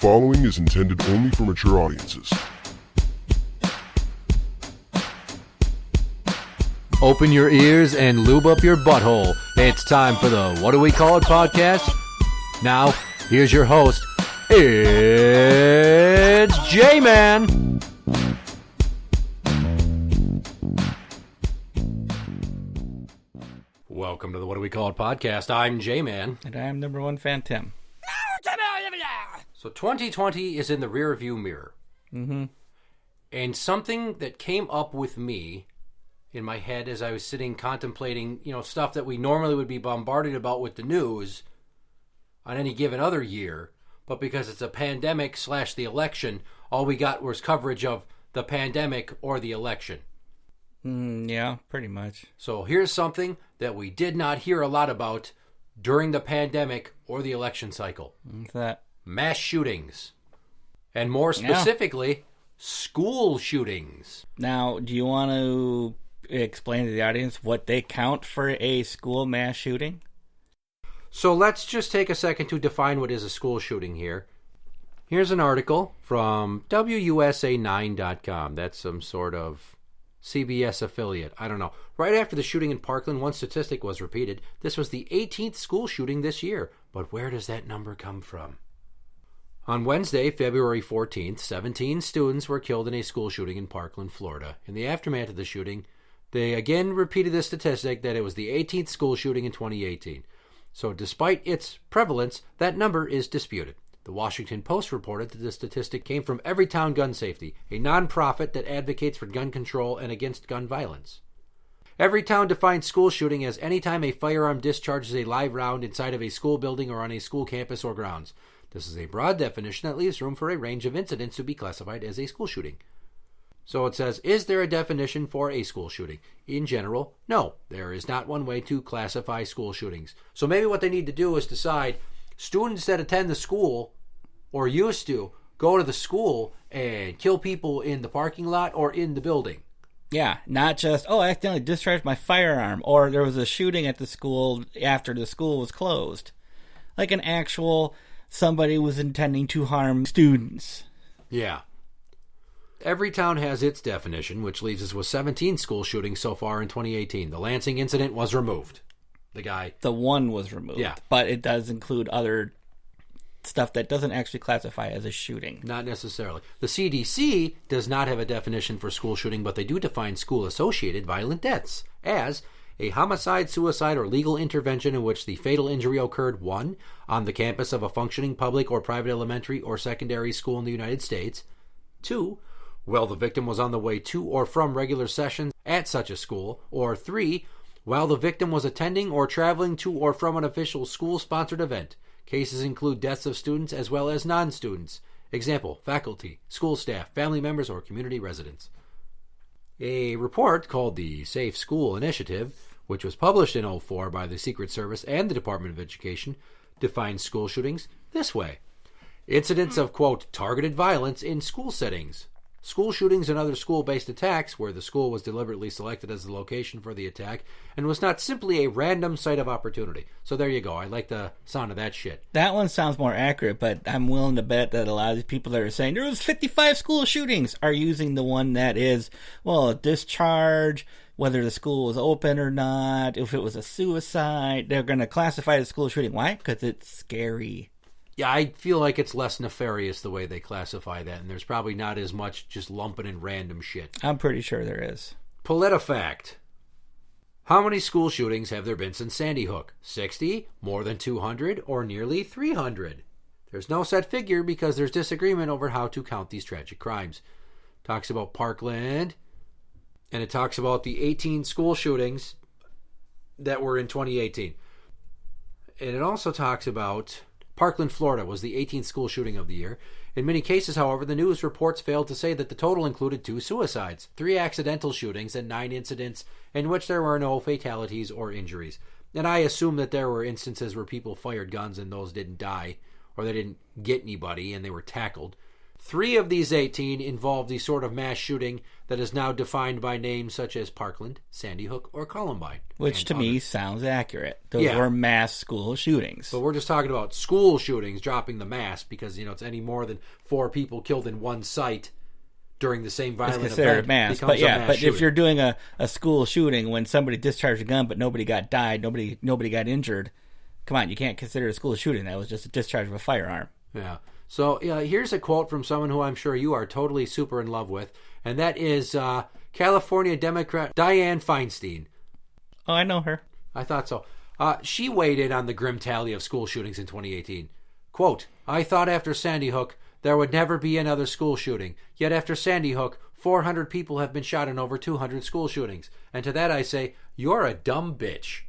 following is intended only for mature audiences. Open your ears and lube up your butthole. It's time for the What Do We Call It podcast. Now, here's your host. It's Jmann. Welcome to the What Do We Call It podcast. I'm Jmann. And I'm number one fan, Tim. So 2020 is in the rearview mirror. Mm-hmm. And something that came up with me in my head as I was sitting contemplating, stuff that we normally would be bombarded about with the news on any given other year, but because it's a pandemic / the election, all we got was coverage of the pandemic or the election. Yeah, pretty much. So here's something that we did not hear a lot about during the pandemic or the election cycle. What's that? Mass shootings. And more specifically, school shootings. Now, do you want to explain to the audience what they count for a school mass shooting? So let's just take a second to define what is a school shooting here. Here's an article from WUSA9.com. That's some sort of CBS affiliate. I don't know. Right after the shooting in Parkland, one statistic was repeated. This was the 18th school shooting this year. But where does that number come from? On Wednesday, February 14th, 17 students were killed in a school shooting in Parkland, Florida. In the aftermath of the shooting, they again repeated the statistic that it was the 18th school shooting in 2018. So despite its prevalence, that number is disputed. The Washington Post reported that the statistic came from Everytown Gun Safety, a nonprofit that advocates for gun control and against gun violence. Everytown defines school shooting as any time a firearm discharges a live round inside of a school building or on a school campus or grounds. This is a broad definition that leaves room for a range of incidents to be classified as a school shooting. So it says, is there a definition for a school shooting? In general, no. There is not one way to classify school shootings. So maybe what they need to do is decide students that attend the school or used to go to the school and kill people in the parking lot or in the building. Yeah, not just, I accidentally discharged my firearm, or there was a shooting at the school after the school was closed. Like an actual somebody was intending to harm students. Yeah. Every town has its definition, which leaves us with 17 school shootings so far in 2018. The Lansing incident was removed. The one was removed. Yeah. But it does include other stuff that doesn't actually classify as a shooting. Not necessarily. The CDC does not have a definition for school shooting, but they do define school-associated violent deaths as a homicide, suicide, or legal intervention in which the fatal injury occurred, 1, on the campus of a functioning public or private elementary or secondary school in the United States, 2, while the victim was on the way to or from regular sessions at such a school, or 3, while the victim was attending or traveling to or from an official school-sponsored event. Cases include deaths of students as well as non-students. Example, faculty, school staff, family members, or community residents. A report called the Safe School Initiative, which was published in 2004 by the Secret Service and the Department of Education, defines school shootings this way. Incidents of, quote, targeted violence in school settings. School shootings and other school-based attacks where the school was deliberately selected as the location for the attack and was not simply a random site of opportunity. So there you go. I like the sound of that shit. That one sounds more accurate, but I'm willing to bet that a lot of these people that are saying there was 55 school shootings are using the one that is, a discharge, whether the school was open or not, if it was a suicide. They're going to classify it as school shooting. Why? Because it's scary. Yeah, I feel like it's less nefarious the way they classify that, and there's probably not as much just lumping in random shit. I'm pretty sure there is. PolitiFact. How many school shootings have there been since Sandy Hook? 60, more than 200, or nearly 300? There's no set figure because there's disagreement over how to count these tragic crimes. Talks about Parkland, and it talks about the 18 school shootings that were in 2018. And it also talks about Parkland, Florida was the 18th school shooting of the year. In many cases, however, the news reports failed to say that the total included 2 suicides, 3 accidental shootings, and 9 incidents in which there were no fatalities or injuries. And I assume that there were instances where people fired guns and those didn't die, or they didn't get anybody and they were tackled. 3 of these 18 involved the sort of mass shooting that is now defined by names such as Parkland, Sandy Hook, or Columbine. Which to me sounds accurate. Those were mass school shootings. But we're just talking about school shootings, dropping the mass, because, it's any more than 4 people killed in one site during the same violent it's considered event. Mass. But if you're doing a school shooting when somebody discharged a gun but nobody got died, nobody got injured, come on, you can't consider it a school shooting. That was just a discharge of a firearm. Yeah. So here's a quote from someone who I'm sure you are totally super in love with, and that is California Democrat Dianne Feinstein. Oh, I know her. I thought so. She weighed in on the grim tally of school shootings in 2018. Quote, I thought after Sandy Hook there would never be another school shooting. Yet after Sandy Hook, 400 people have been shot in over 200 school shootings. And to that I say, you're a dumb bitch.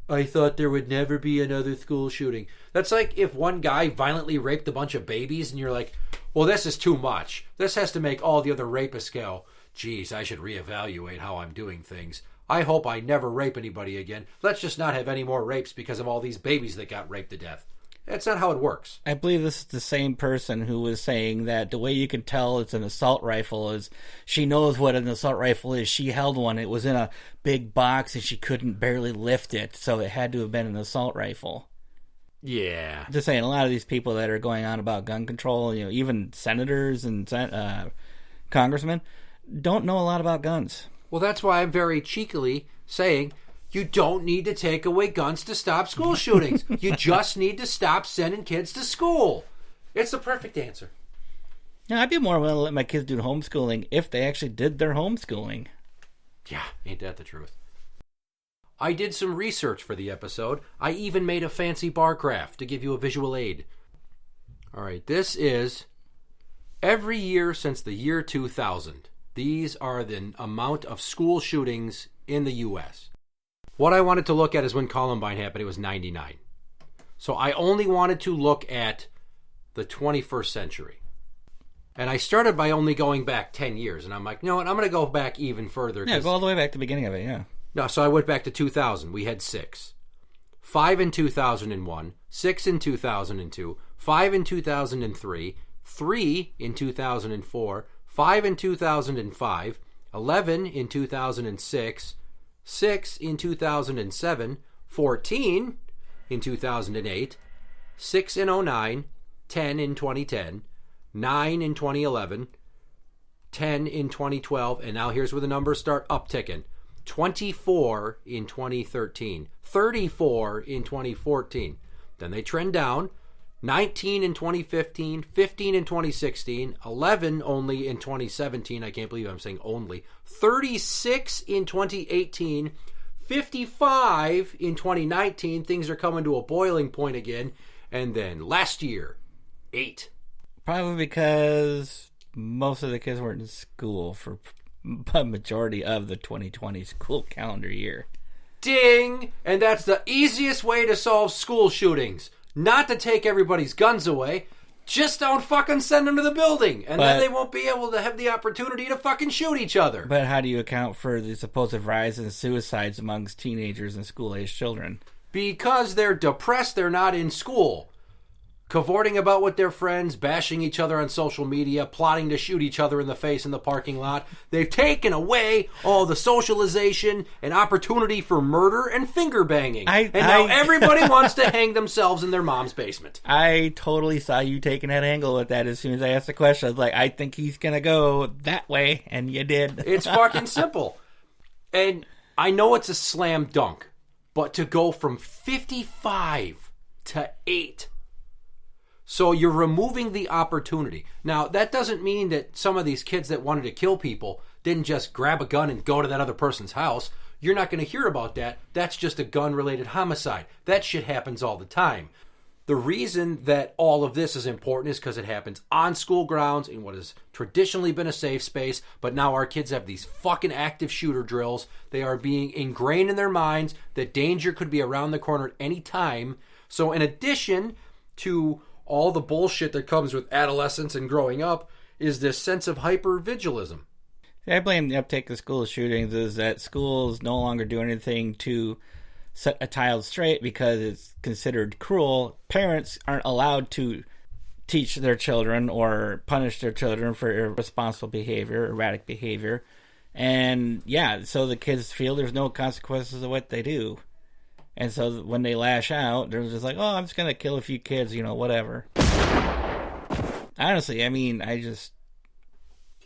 I thought there would never be another school shooting. That's like if one guy violently raped a bunch of babies and you're like, well, this is too much. This has to make all the other rapists go, geez, I should reevaluate how I'm doing things. I hope I never rape anybody again. Let's just not have any more rapes because of all these babies that got raped to death. That's not how it works. I believe this is the same person who was saying that the way you can tell it's an assault rifle is she knows what an assault rifle is. She held one. It was in a big box and she couldn't barely lift it, so it had to have been an assault rifle. Yeah. Just saying, a lot of these people that are going on about gun control, even senators and congressmen, don't know a lot about guns. Well, that's why I'm very cheekily saying you don't need to take away guns to stop school shootings. You just need to stop sending kids to school. It's the perfect answer. Yeah, I'd be more willing to let my kids do homeschooling if they actually did their homeschooling. Yeah, ain't that the truth? I did some research for the episode. I even made a fancy bar graph to give you a visual aid. All right, this is every year since the year 2000. These are the amount of school shootings in the U.S. What I wanted to look at is when Columbine happened, it was 99. So I only wanted to look at the 21st century. And I started by only going back 10 years. And I'm like, you know what, I'm going to go back even further. Yeah, go all the way back to the beginning of it, yeah. No, so I went back to 2000. We had 6. 5 in 2001, 6 in 2002, 5 in 2003, 3 in 2004, 5 in 2005, 11 in 2006, 6 in 2007, 14 in 2008, 6 in 2009, 10 in 2010, 9 in 2011, 10 in 2012, and now here's where the numbers start upticking. 24 in 2013, 34 in 2014. Then they trend down. 19 in 2015, 15 in 2016, 11 only in 2017. I can't believe I'm saying only. 36 in 2018, 55 in 2019. Things are coming to a boiling point again. And then last year, 8. Probably because most of the kids weren't in school for a majority of the 2020 school calendar year. Ding! And that's the easiest way to solve school shootings. Not to take everybody's guns away. Just don't fucking send them to the building. And then they won't be able to have the opportunity to fucking shoot each other. But how do you account for the supposed rise in suicides amongst teenagers and school-aged children? Because they're depressed, they're not in school. Cavorting about with their friends, bashing each other on social media, plotting to shoot each other in the face in the parking lot. They've taken away all the socialization and opportunity for murder and finger banging. Now everybody wants to hang themselves in their mom's basement. I totally saw you taking that angle with that as soon as I asked the question. I was like, I think he's going to go that way, and you did. It's fucking simple. And I know it's a slam dunk, but to go from 55 to 8... So you're removing the opportunity. Now, that doesn't mean that some of these kids that wanted to kill people didn't just grab a gun and go to that other person's house. You're not going to hear about that. That's just a gun-related homicide. That shit happens all the time. The reason that all of this is important is because it happens on school grounds in what has traditionally been a safe space, but now our kids have these fucking active shooter drills. They are being ingrained in their minds that danger could be around the corner at any time. So in addition to all the bullshit that comes with adolescence and growing up is this sense of hypervigilism. I blame the uptake of school shootings is that schools no longer do anything to set a child straight because it's considered cruel. Parents aren't allowed to teach their children or punish their children for irresponsible behavior, erratic behavior. And yeah, so the kids feel there's no consequences of what they do. And so when they lash out, they're just like, oh, I'm just going to kill a few kids, whatever. Honestly, I mean, I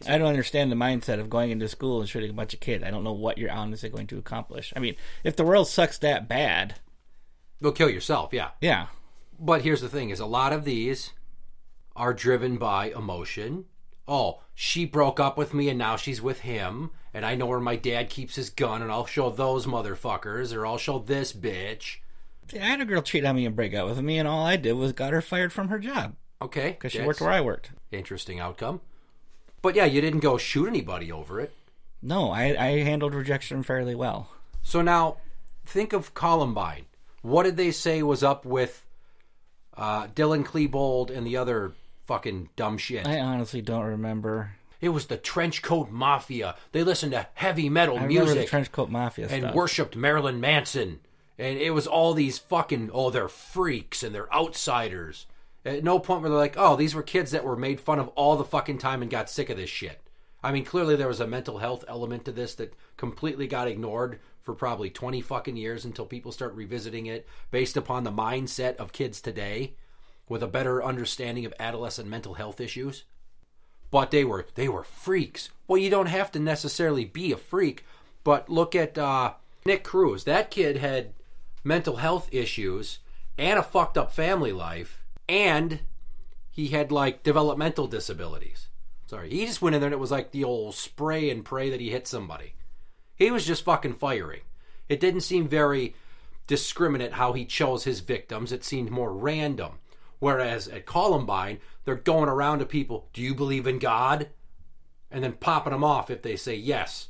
don't understand the mindset of going into school and shooting a bunch of kids. I don't know what you're honestly going to accomplish. I mean, if the world sucks that bad... Go kill yourself, yeah. Yeah. But here's the thing, is a lot of these are driven by emotion. Oh, she broke up with me and now she's with him, and I know where my dad keeps his gun, and I'll show those motherfuckers, or I'll show this bitch. I had a girl cheat on me and break up with me, and all I did was got her fired from her job. Okay. Because she worked where I worked. Interesting outcome. But yeah, you didn't go shoot anybody over it. No, I handled rejection fairly well. So now, think of Columbine. What did they say was up with Dylan Klebold and the other fucking dumb shit? I honestly don't remember. It was the trench coat mafia. They listened to heavy metal I music. remember the trench coat mafia and stuff. worshipped Marilyn Manson. And it was all these fucking, they're freaks and they're outsiders. At no point were they like, oh, these were kids that were made fun of all the fucking time and got sick of this shit. I mean, clearly there was a mental health element to this that completely got ignored for probably 20 fucking years until people start revisiting it based upon the mindset of kids today with a better understanding of adolescent mental health issues. But they were freaks. Well, you don't have to necessarily be a freak, but look at Nick Cruz. That kid had mental health issues and a fucked up family life, and he had like developmental disabilities. Sorry, he just went in there and it was like the old spray and pray that he hit somebody. He was just fucking firing. It didn't seem very discriminate how he chose his victims. It seemed more random. Whereas at Columbine, they're going around to people, do you believe in God? And then popping them off if they say yes.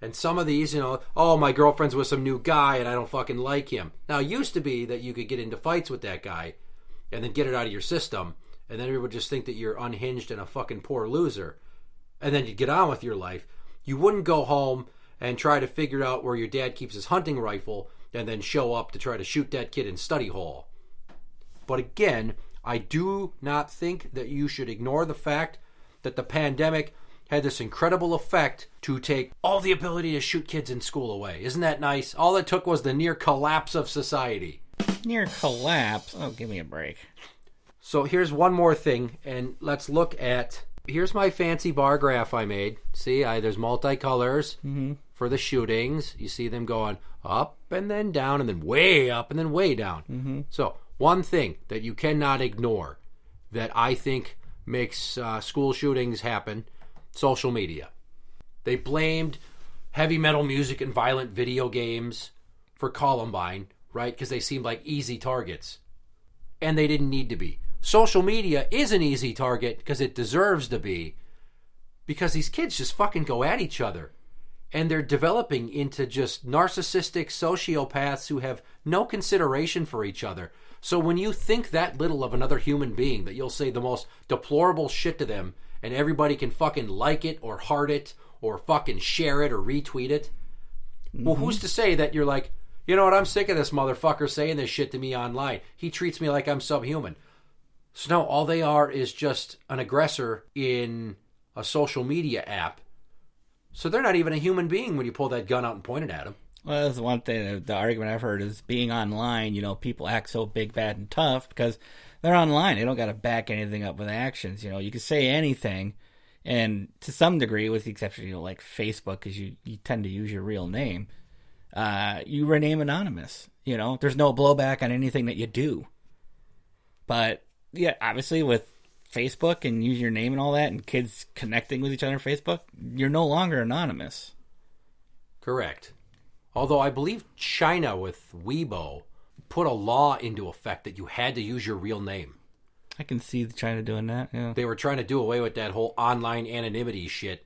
And some of these, oh, my girlfriend's with some new guy and I don't fucking like him. Now, it used to be that you could get into fights with that guy and then get it out of your system, and then everyone would just think that you're unhinged and a fucking poor loser. And then you'd get on with your life. You wouldn't go home and try to figure out where your dad keeps his hunting rifle and then show up to try to shoot that kid in study hall. But again, I do not think that you should ignore the fact that the pandemic had this incredible effect to take all the ability to shoot kids in school away. Isn't that nice? All it took was the near collapse of society. Near collapse? Oh, give me a break. So here's one more thing, and let's look at... Here's my fancy bar graph I made. See, there's multicolors for the shootings. You see them going up and then down and then way up and then way down. Mm-hmm. So one thing that you cannot ignore that I think makes school shootings happen, social media. They blamed heavy metal music and violent video games for Columbine, right? Because they seemed like easy targets. And they didn't need to be. Social media is an easy target because it deserves to be, because these kids just fucking go at each other and they're developing into just narcissistic sociopaths who have no consideration for each other. So when you think that little of another human being, that you'll say the most deplorable shit to them and everybody can fucking like it or heart it or fucking share it or retweet it, well, who's to say that you're like, you know what, I'm sick of this motherfucker saying this shit to me online. He treats me like I'm subhuman. So no, all they are is just an aggressor in a social media app. So they're not even a human being when you pull that gun out and point it at them. Well, that's one thing. The argument I've heard is being online, people act so big, bad, and tough because they're online. They don't got to back anything up with actions. You can say anything, and to some degree, with the exception, like Facebook, because you tend to use your real name, you remain anonymous. There's no blowback on anything that you do. But yeah, obviously with Facebook and use your name and all that and kids connecting with each other on Facebook, you're no longer anonymous. Correct. Although I believe China with Weibo put a law into effect that you had to use your real name. I can see China doing that, yeah. They were trying to do away with that whole online anonymity shit.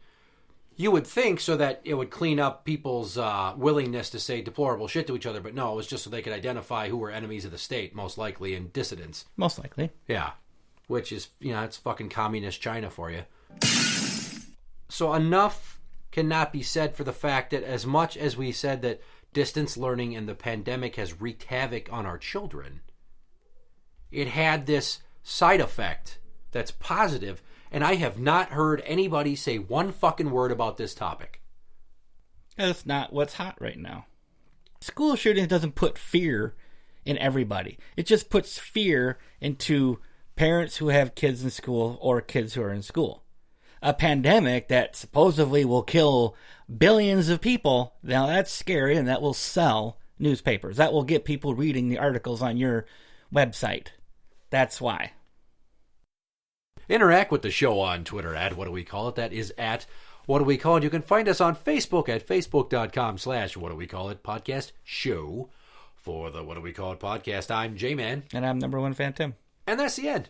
You would think so that it would clean up people's willingness to say deplorable shit to each other, but no, it was just so they could identify who were enemies of the state, most likely, and dissidents. Most likely. Yeah. Which is, it's fucking communist China for you. So enough cannot be said for the fact that as much as we said that distance learning and the pandemic has wreaked havoc on our children, it had this side effect that's positive, and I have not heard anybody say one fucking word about this topic. That's not what's hot right now. School shooting doesn't put fear in everybody. It just puts fear into parents who have kids in school or kids who are in school. A pandemic that supposedly will kill billions of people, now that's scary, and that will sell newspapers. That will get people reading the articles on your website. That's why. Interact with the show on Twitter at What Do We Call It? That is at What Do We Call It? You can find us on Facebook at facebook.com/What Do We Call It podcast show. For the What Do We Call It podcast, I'm Jmann. And I'm number one fan Tim. And that's the end.